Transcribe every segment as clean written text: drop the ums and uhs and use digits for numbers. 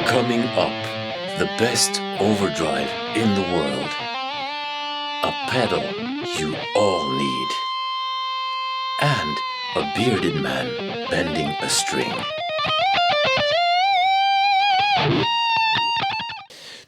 Coming up, the best overdrive in the world. A pedal you all need. And a bearded man bending a string.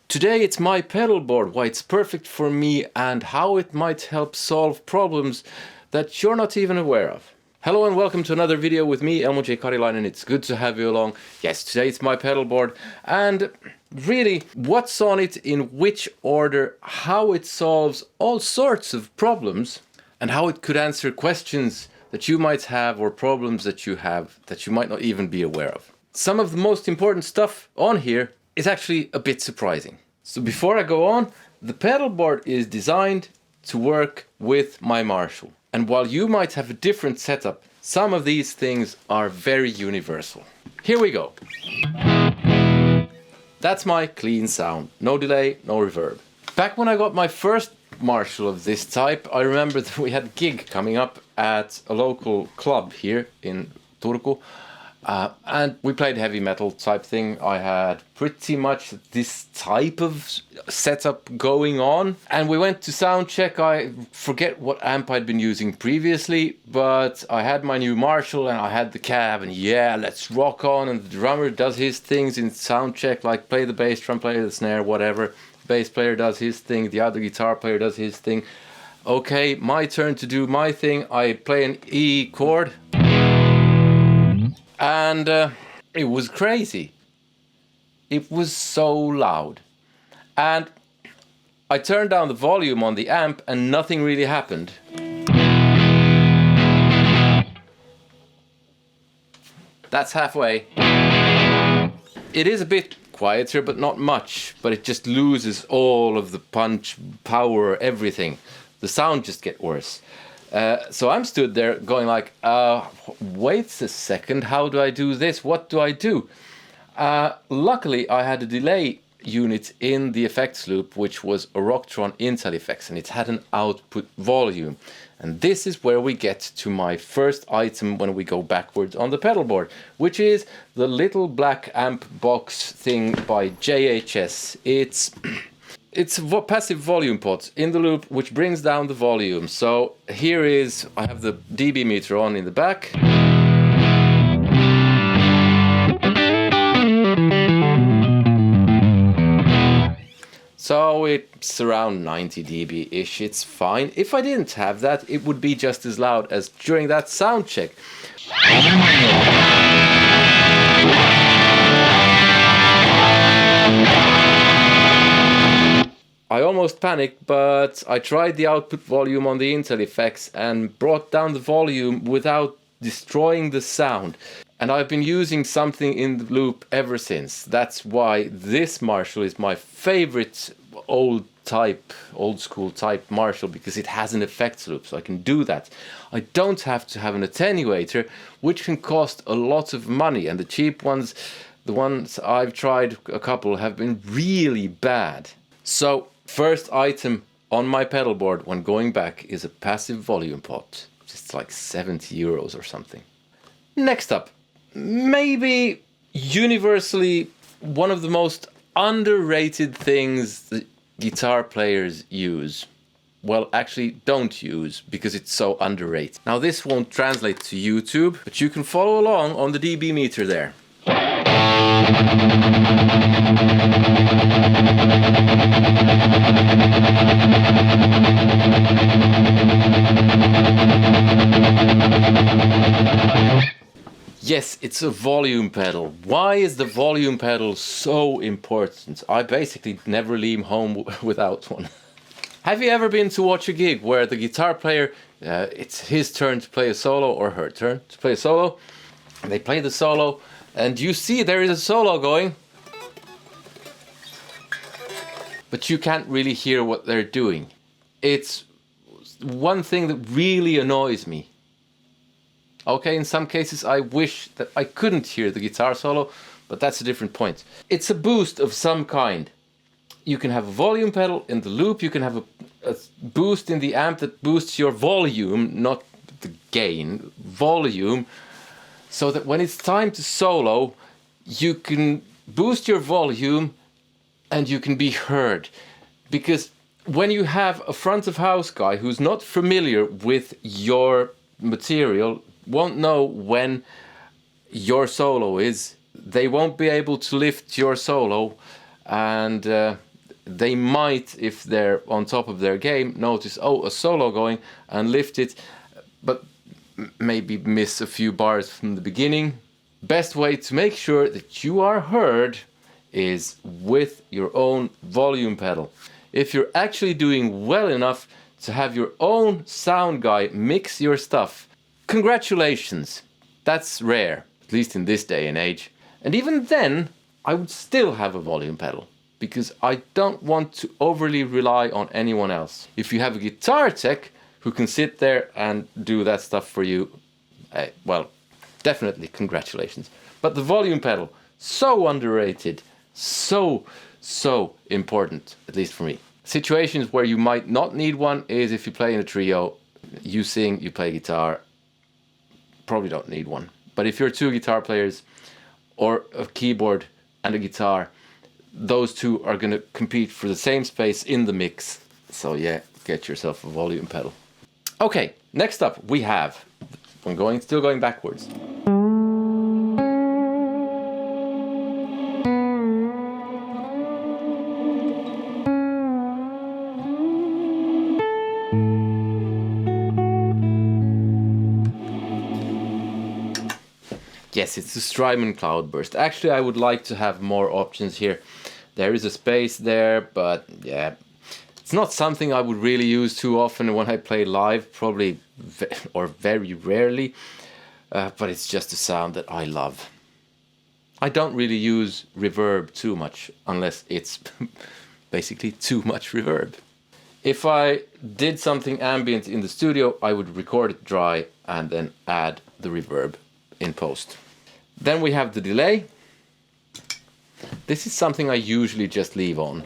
Today it's my pedalboard, why it's perfect for me and how it might help solve problems that you're not even aware of. Hello and welcome to another video with me, Elmo Karjalainen. It's good to have you along. Yes, today it's my pedalboard and really what's on it, in which order, how it solves all sorts of problems and how it could answer questions that you might have or problems that you have that you might not even be aware of. Some of the most important stuff on here is actually a bit surprising. So before I go on, the pedalboard is designed to work with my Marshall. And while you might have a different setup, some of these things are very universal. Here we go. That's my clean sound. No delay, no reverb. Back when I got my first Marshall of this type, I remember that we had a gig coming up at a local club here in Turku. And we played heavy metal type thing. I had pretty much this type of setup going on. And we went to sound check. I forget what amp I'd been using previously, but I had my new Marshall and I had the cab and yeah, let's rock on. And the drummer does his things in sound check, like play the bass drum, play the snare, whatever. Bass player does his thing, the other guitar player does his thing. Okay, my turn to do my thing. I play an E chord. And it was crazy. It was so loud. And I turned down the volume on the amp and nothing really happened. That's halfway. It is a bit quieter, but not much. But it just loses all of the punch, power, everything. The sound just gets worse. So I'm stood there going like, wait a second, how do I do this? What do I do? Luckily, I had a delay unit in the effects loop, which was a Rocktron Intel effects, and it had an output volume. And this is where we get to my first item when we go backwards on the pedalboard, which is the little black amp box thing by JHS. It's a passive volume pot in the loop which brings down the volume. So here is, I have the dB meter on in the back. So it's around 90 dB-ish, it's fine. If I didn't have that, it would be just as loud as during that sound check. I almost panicked, but I tried the output volume on the Intel effects and brought down the volume without destroying the sound. And I've been using something in the loop ever since. That's why this Marshall is my favorite old school type Marshall, because it has an effects loop, so I can do that. I don't have to have an attenuator, which can cost a lot of money, and the cheap ones, the ones I've tried a couple, have been really bad. So first item on my pedalboard when going back is a passive volume pot. It's like 70 euros or something. Next up, maybe universally one of the most underrated things that guitar players use. Well, actually don't use, because it's so underrated. Now this won't translate to YouTube, but you can follow along on the dB meter there. Yes, it's a volume pedal. Why is the volume pedal so important? I basically never leave home without one. Have you ever been to watch a gig where the guitar player, it's his turn to play a solo, or her turn to play a solo, and they play the solo, and you see there is a solo going, but you can't really hear what they're doing. It's one thing that really annoys me. Okay, in some cases I wish that I couldn't hear the guitar solo, but that's a different point. It's a boost of some kind. You can have a volume pedal in the loop, you can have a boost in the amp that boosts your volume, not the gain, volume, so that when it's time to solo, you can boost your volume and you can be heard. Because when you have a front of house guy who's not familiar with your material, won't know when your solo is, they won't be able to lift your solo, and they might, if they're on top of their game, notice, oh, a solo going, and lift it, but maybe miss a few bars from the beginning. Best way to make sure that you are heard is with your own volume pedal. If you're actually doing well enough to have your own sound guy mix your stuff, congratulations. That's rare, at least in this day and age. And even then, I would still have a volume pedal, because I don't want to overly rely on anyone else. If you have a guitar tech who can sit there and do that stuff for you, well, definitely congratulations. But the volume pedal, so underrated, so important, at least for me. Situations where you might not need one is if you play in a trio, you sing, you play guitar, probably don't need one. But if you're two guitar players or a keyboard and a guitar, those two are going to compete for the same space in the mix. So yeah, get yourself a volume pedal. Okay, next up we have, still going backwards. Yes, it's the Strymon Cloudburst. Actually, I would like to have more options here. There is a space there, but yeah, it's not something I would really use too often when I play live, probably or very rarely, but it's just a sound that I love. I don't really use reverb too much, unless it's basically too much reverb. If I did something ambient in the studio, I would record it dry and then add the reverb in post. Then we have the delay. This is something I usually just leave on.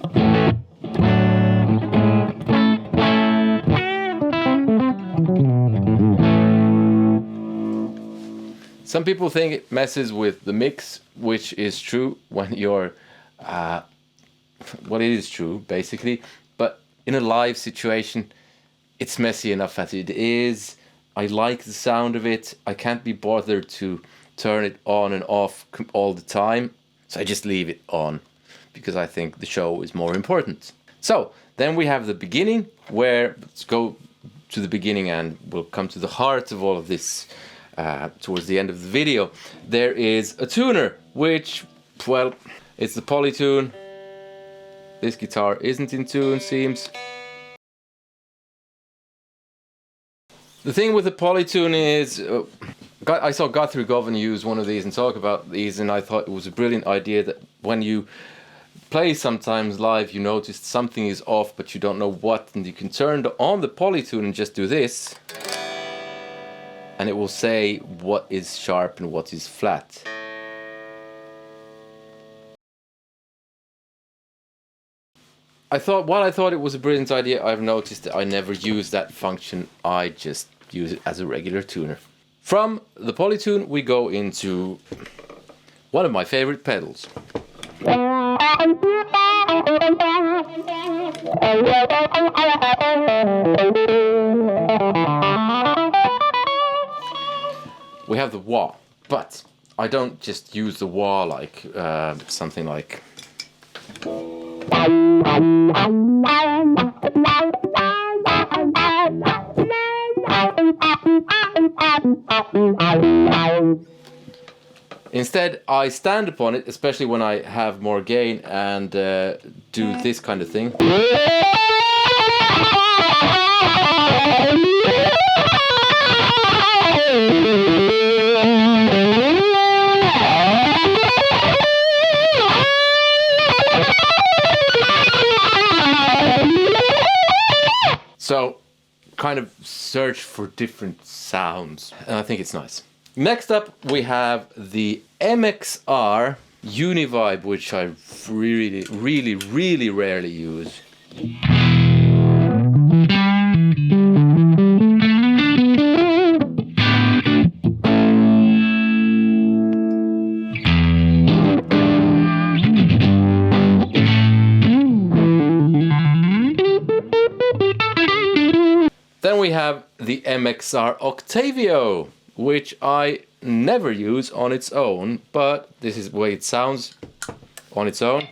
Some people think it messes with the mix, which is true when you're... well, it is true, basically. But in a live situation, it's messy enough as it is. I like the sound of it. I can't be bothered to turn it on and off all the time. So I just leave it on because I think the show is more important. So then we have the beginning, where let's go to the beginning and we'll come to the heart of all of this towards the end of the video. There is a tuner, which, well, it's the Polytune. This guitar isn't in tune, seems. The thing with the Polytune is, I saw Guthrie Govan use one of these and talk about these, and I thought it was a brilliant idea that when you play sometimes live, you notice something is off, but you don't know what, and you can turn on the Polytune and just do this, and it will say what is sharp and what is flat. While I thought it was a brilliant idea, I've noticed that I never use that function. I just use it as a regular tuner. From the Polytune, we go into one of my favorite pedals. We have the wah, but I don't just use the wah like something like... Instead, I stand upon it, especially when I have more gain, and do this kind of thing. So, kind of search for different sounds, and I think it's nice. Next up, we have the MXR Univibe, which I really rarely use. Then we have the MXR Octavio, which I never use on its own, but this is the way it sounds on its own.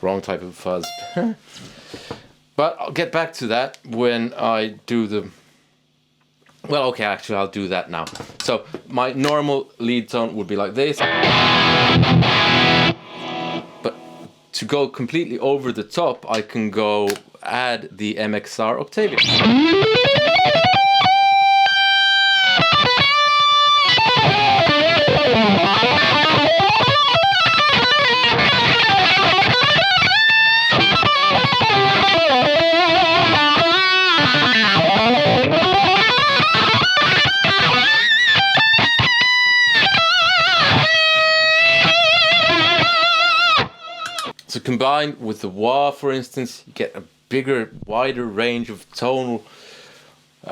Wrong type of fuzz. But I'll get back to that when I do the... Well, okay, actually I'll do that now. So my normal lead tone would be like this. But to go completely over the top, I can go add the MXR Octavio. So combined with the wah, for instance, you get a bigger, wider range of tonal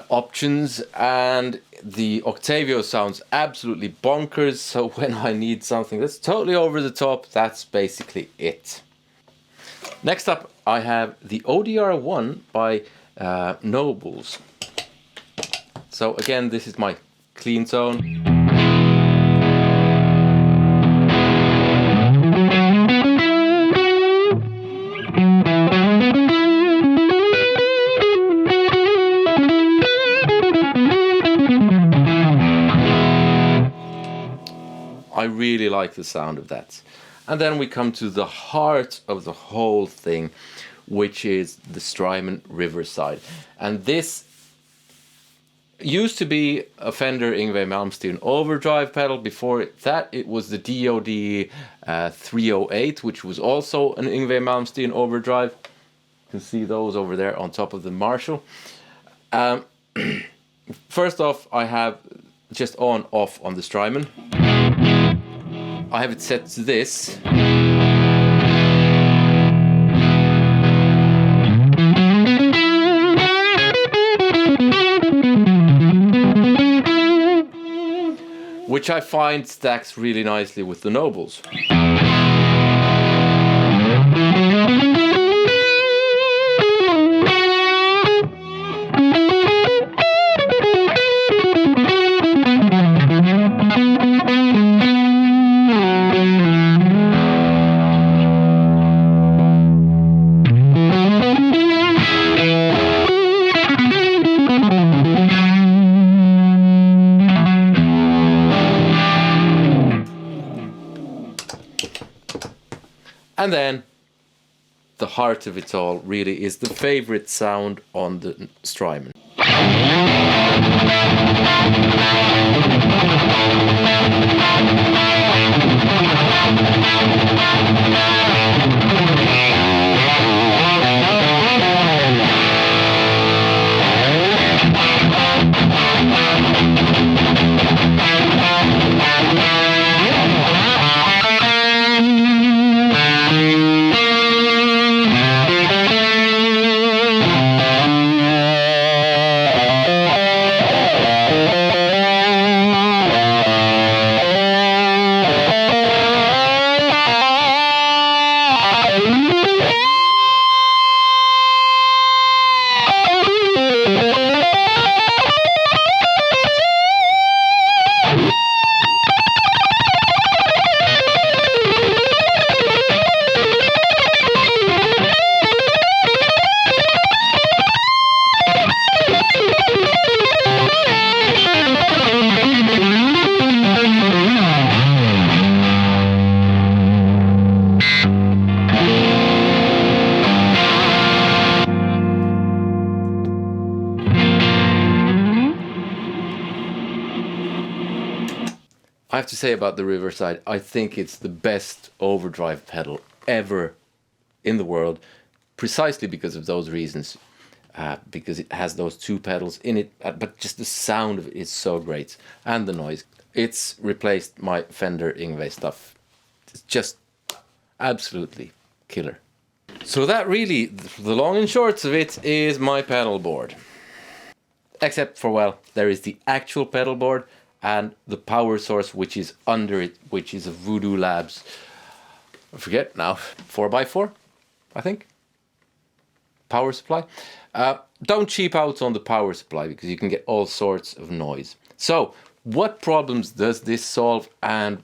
options, and the Octavio sounds absolutely bonkers. So when I need something that's totally over the top, that's basically it. Next up, I have the ODR1 by Nobles. So again, this is my clean tone. I really like the sound of that. And then we come to the heart of the whole thing, which is the Strymon Riverside. And this used to be a Fender Yngwie Malmsteen overdrive pedal. Before that, it was the DOD 308, which was also an Yngwie Malmsteen overdrive. You can see those over there on top of the Marshall. First off, I have just on-off on the Strymon. I have it set to this. Which I find stacks really nicely with the Nobles. And then the heart of it all really is the favorite sound on the Strymon. I have to say about the Riverside, I think it's the best overdrive pedal ever in the world, precisely because of those reasons. Because it has those two pedals in it, but just the sound of it is so great, and the noise. It's replaced my Fender Yngwie stuff. It's just Absolutely killer. So that really, the long and shorts of it, is my pedal board. Except for, well, there is the actual pedal board and the power source which is under it, which is a Voodoo Labs, I forget now, 4x4, I think, power supply. Don't cheap out on the power supply because you can get all sorts of noise. So what problems does this solve, and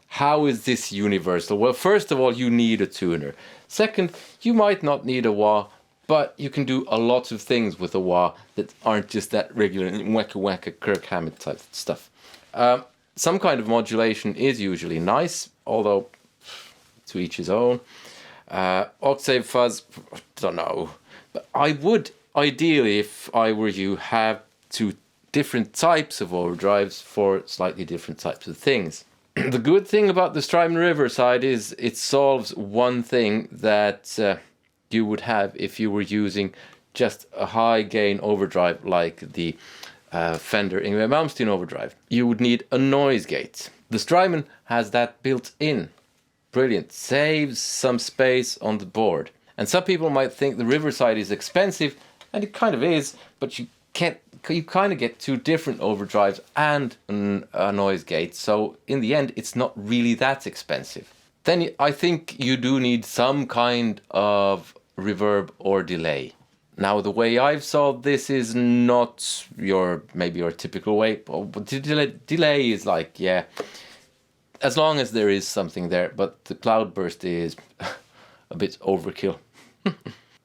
how is this universal? Well, first of all, you need a tuner. Second, you might not need a wah, but you can do a lot of things with a wah that aren't just that regular wacka wacka Kirk Hammett type stuff. Some kind of modulation is usually nice, although to each his own. Octave fuzz, don't know. But I would, ideally, if I were you, have two different types of overdrives for slightly different types of things. The good thing about the Strymon Riverside is it solves one thing that you would have if you were using just a high gain overdrive like the Fender Yngwie Malmsteen overdrive. You would need a noise gate. The Strymon has that built in. Brilliant. Saves some space on the board. And some people might think the Riverside is expensive, and it kind of is, but you kind of get two different overdrives and a noise gate, so in the end it's not really that expensive. Then I think you do need some kind of reverb or delay. Now the way I've solved this is not maybe your typical way. Delay is like, yeah, as long as there is something there, but the cloudburst is a bit overkill.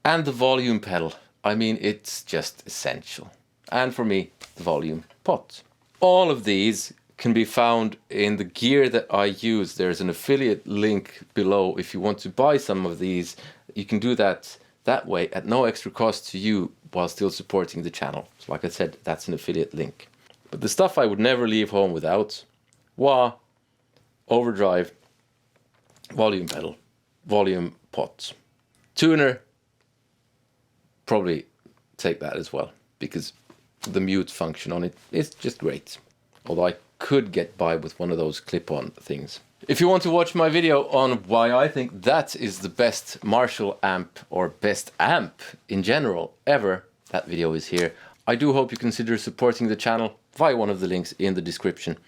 And the volume pedal, it's just essential. And for me, the volume pot. All of these can be found in the gear that I use. There's an affiliate link below. If you want to buy some of these, you can do that way at no extra cost to you while still supporting the channel. So like I said, that's an affiliate link. But the stuff I would never leave home without: wah, overdrive, volume pedal, volume pot. Tuner, probably take that as well, because the mute function on it is just great. Although I could get by with one of those clip-on things. If you want to watch my video on why I think that is the best Marshall amp, or best amp in general ever, that video is here. I do hope you consider supporting the channel via one of the links in the description.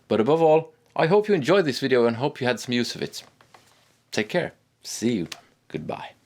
But above all, I hope you enjoyed this video and hope you had some use of it. Take care. See you. Goodbye.